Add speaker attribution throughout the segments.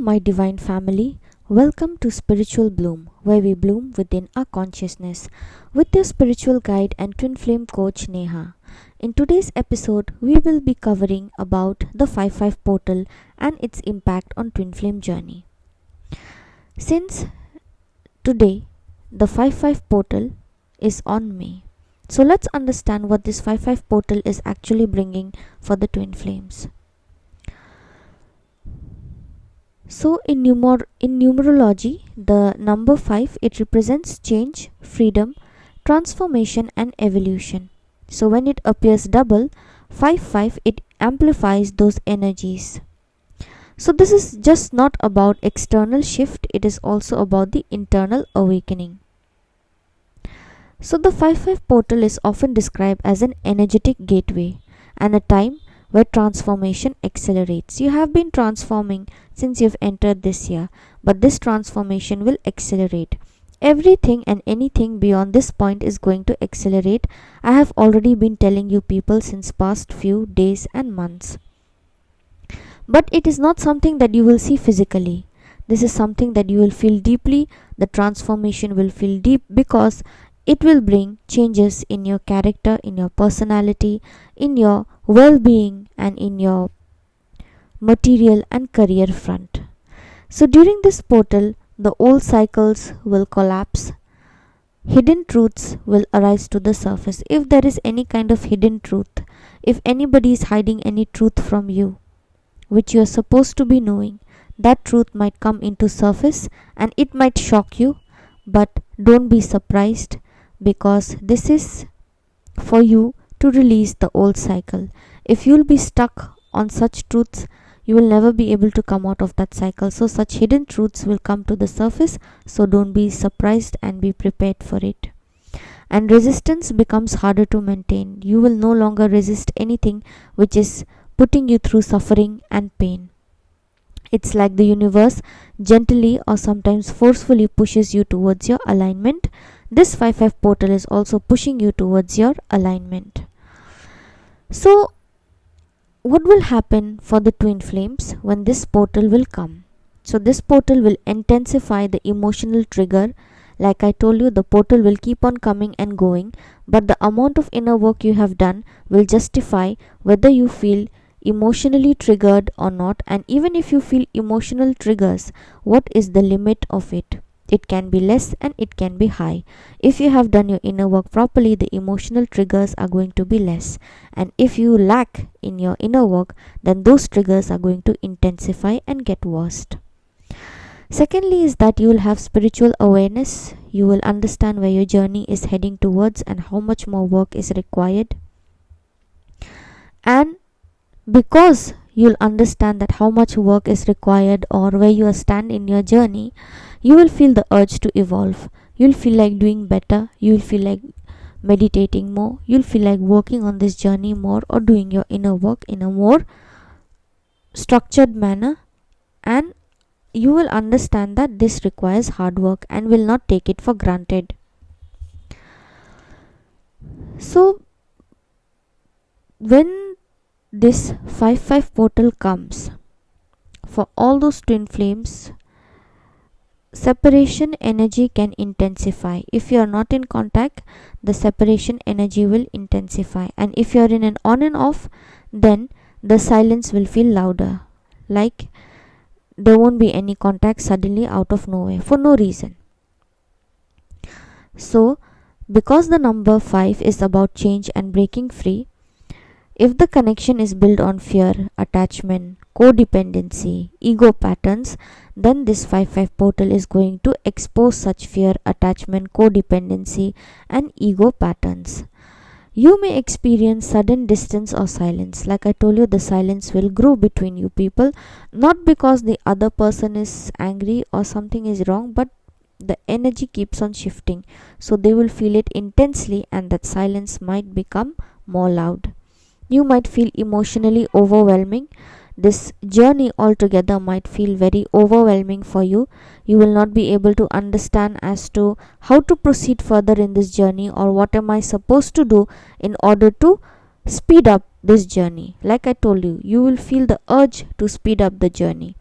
Speaker 1: my divine family. Welcome to Spiritual Bloom, where we bloom within our consciousness, with your spiritual guide and twin flame coach Neha. In today's episode, we will be covering about the 5-5 portal and its impact on twin flame journey. Since today, the 5-5 portal is on me. So let's understand what this 5-5 portal is actually bringing for the twin flames. So in numerology, the number 5, it represents change, freedom, transformation and evolution. So when it appears double, 5-5, it amplifies those energies. So this is just not about external shift, it is also about the internal awakening. So the 5-5 portal is often described as an energetic gateway and a time where transformation accelerates. You have been transforming since you've entered this year, but this transformation will accelerate. Everything and anything beyond this point is going to accelerate. I have already been telling you people since past few days and months. But it is not something that you will see physically. This is something that you will feel deeply. The transformation will feel deep because it will bring changes in your character, in your personality, in your well-being and in your material and career front. So during this portal, the old cycles will collapse. Hidden truths will arise to the surface. If there is any kind of hidden truth, if anybody is hiding any truth from you, which you are supposed to be knowing, that truth might come into surface and it might shock you, but don't be surprised because this is for you to release the old cycle. If you'll be stuck on such truths, you will never be able to come out of that cycle. So such hidden truths will come to the surface, so don't be surprised and be prepared for it. And resistance becomes harder to maintain. You will no longer resist anything which is putting you through suffering and pain. It's like the universe gently or sometimes forcefully pushes you towards your alignment. This 5-5 portal is also pushing you towards your alignment. So what will happen for the twin flames when this portal will come? So this portal will intensify the emotional trigger. Like I told you, the portal will keep on coming and going, but the amount of inner work you have done will justify whether you feel emotionally triggered or not. And even if you feel emotional triggers, what is the limit of it? It can be less and it can be high. If you have done your inner work properly, the emotional triggers are going to be less. And if you lack in your inner work, then those triggers are going to intensify and get worse. Secondly is that you will have spiritual awareness. You will understand where your journey is heading towards and how much more work is required. And because you'll understand that how much work is required or where you stand in your journey, you will feel the urge to evolve. You'll feel like doing better. You'll feel like meditating more. You'll feel like working on this journey more or doing your inner work in a more structured manner. And you will understand that this requires hard work and will not take it for granted. So when this 5-5 portal comes, for all those twin flames, separation energy can intensify. If you are not in contact, the separation energy will intensify. And if you are in an on and off, then the silence will feel louder. Like there won't be any contact suddenly out of nowhere for no reason. So because the number 5 is about change and breaking free, if the connection is built on fear, attachment, codependency, ego patterns, then this 5-5 portal is going to expose such fear, attachment, codependency and ego patterns. You may experience sudden distance or silence. Like I told you, the silence will grow between you people, not because the other person is angry or something is wrong, but the energy keeps on shifting. So they will feel it intensely and that silence might become more loud. You might feel emotionally overwhelming. This journey altogether might feel very overwhelming for you. You will not be able to understand as to how to proceed further in this journey or what am I supposed to do in order to speed up this journey. Like I told you, you will feel the urge to speed up the journey.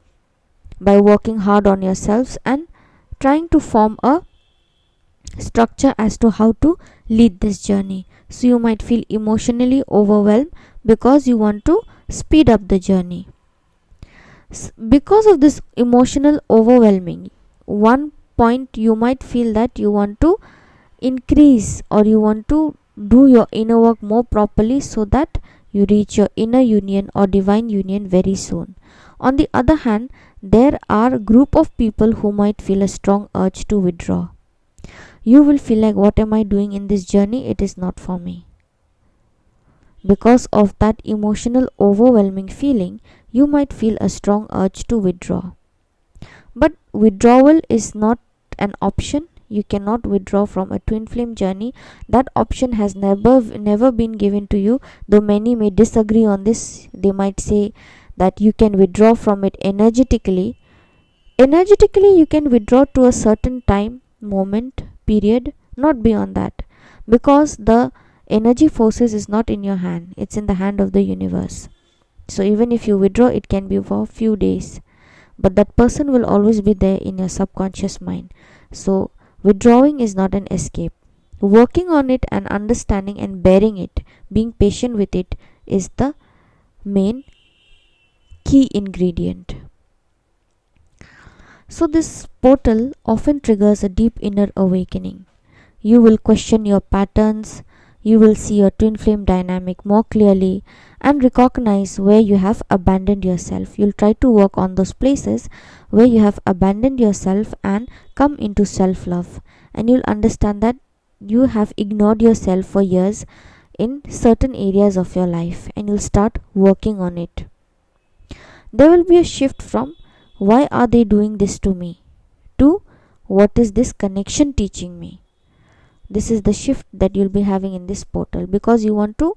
Speaker 1: by working hard on yourselves and trying to form a structure as to how to lead this journey. So you might feel emotionally overwhelmed because you want to speed up the journey. Because of this emotional overwhelming, one point you might feel that you want to increase or you want to do your inner work more properly so that you reach your inner union or divine union very soon. On the other hand, there are a group of people who might feel a strong urge to withdraw. You will feel like, what am I doing in this journey? It is not for me. Because of that emotional overwhelming feeling, you might feel a strong urge to withdraw. But withdrawal is not an option. You cannot withdraw from a twin flame journey. That option has never been given to you, though many may disagree on this. They might say that you can withdraw from it energetically. Energetically, you can withdraw to a certain time, moment, period, not beyond that, because the energy forces is not in your hand, it's in the hand of the universe. So even if you withdraw, it can be for a few days, but that person will always be there in your subconscious mind. So withdrawing is not an escape. Working on it and understanding and bearing it, being patient with it, is the main key ingredient. So this portal often triggers a deep inner awakening. You will question your patterns, you will see your twin flame dynamic more clearly and recognize where you have abandoned yourself. You'll try to work on those places where you have abandoned yourself and come into self-love. And you'll understand that you have ignored yourself for years in certain areas of your life, and you'll start working on it. There will be a shift from why are they doing this to me to what is this connection teaching me. This is the shift that you'll be having in this portal, because you want to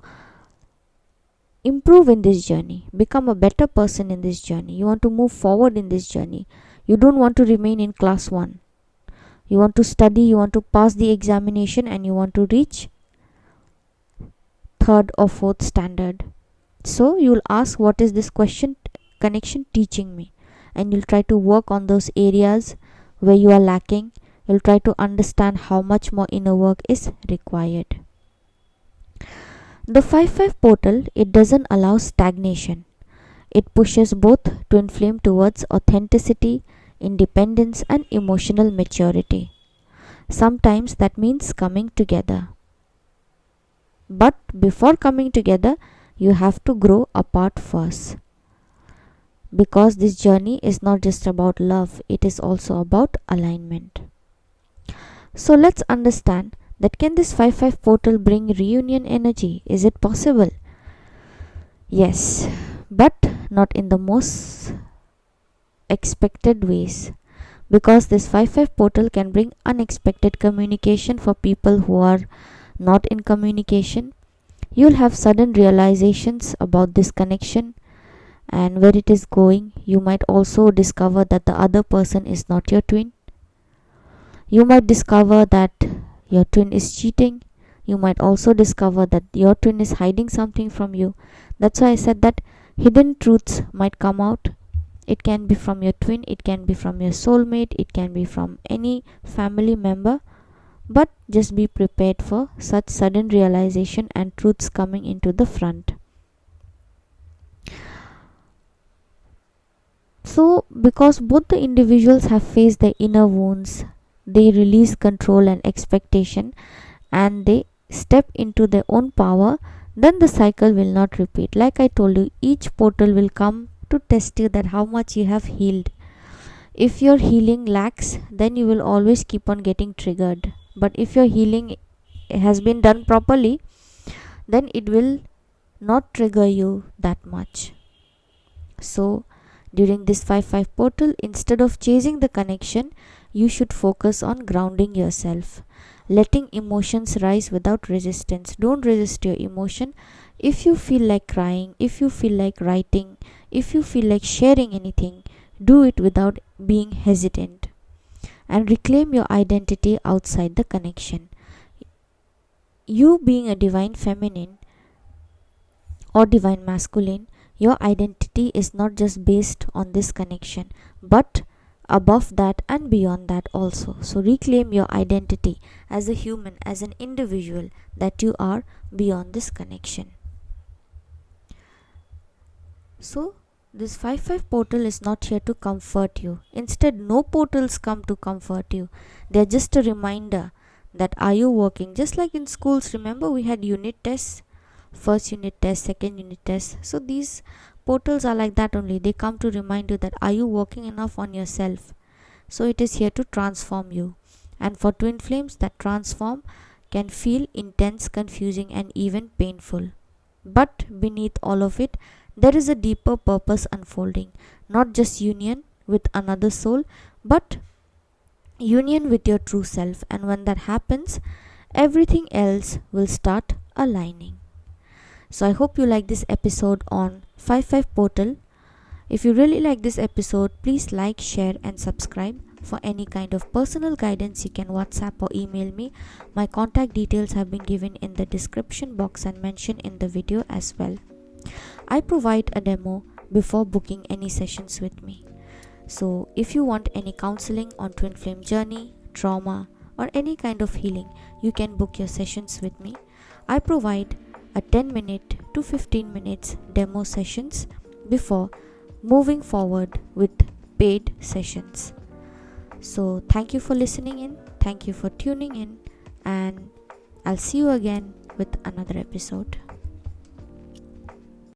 Speaker 1: improve in this journey, become a better person in this journey. You want to move forward in this journey. You don't want to remain in class 1. You want to study, you want to pass the examination, and you want to reach 3rd or 4th standard. So you'll ask, what is this connection teaching me? And you'll try to work on those areas where you are lacking. You'll try to understand how much more inner work is required. The 5-5 portal, it doesn't allow stagnation. It pushes both twin flame towards authenticity, independence and emotional maturity. Sometimes that means coming together. But before coming together, you have to grow apart first. Because this journey is not just about love, it is also about alignment. So let's understand that, can this 5-5 portal bring reunion energy? Is it possible? Yes, but not in the most expected ways. Because this 5-5 portal can bring unexpected communication for people who are not in communication. You'll have sudden realizations about this connection and where it is going. You might also discover that the other person is not your twin. You might discover that your twin is cheating. You might also discover that your twin is hiding something from you. That's why I said that hidden truths might come out. It can be from your twin, it can be from your soulmate, it can be from any family member. But just be prepared for such sudden realization and truths coming into the front. So, because both the individuals have faced their inner wounds, they release control and expectation and they step into their own power, then the cycle will not repeat. Like I told you, each portal will come to test you that how much you have healed. If your healing lacks, then you will always keep on getting triggered. But if your healing has been done properly, then it will not trigger you that much. So during this 5-5 portal, instead of chasing the connection, you should focus on grounding yourself, letting emotions rise without resistance. Don't resist your emotion. If you feel like crying, if you feel like writing, if you feel like sharing anything, do it without being hesitant and reclaim your identity outside the connection. You being a divine feminine or divine masculine, Your identity is not just based on this connection, but above that and beyond that also. So reclaim your identity as a human, as an individual, that you are beyond this connection. So this 5-5 portal is not here to comfort you. Instead, no portals come to comfort you. They're just a reminder that are you working? Just like in schools, remember we had unit tests, first unit test, second unit test. So these portals are like that only. They come to remind you that are you working enough on yourself? So it is here to transform you. And for twin flames, that transform can feel intense, confusing, and even painful. But beneath all of it, there is a deeper purpose unfolding. Not just union with another soul, but union with your true self. And when that happens, everything else will start aligning. So I hope you like this episode on 5-5 portal. If you really like this episode, please like, share, and subscribe. For any kind of personal guidance, you can WhatsApp or email me. My contact details have been given in the description box and mentioned in the video as well. I provide a demo before booking any sessions with me. So if you want any counseling on twin flame journey, trauma, or any kind of healing, you can book your sessions with me. I provide a 10-minute to 15 minutes demo sessions before moving forward with paid sessions. So thank you for listening in, thank you for tuning in, and I'll see you again with another episode.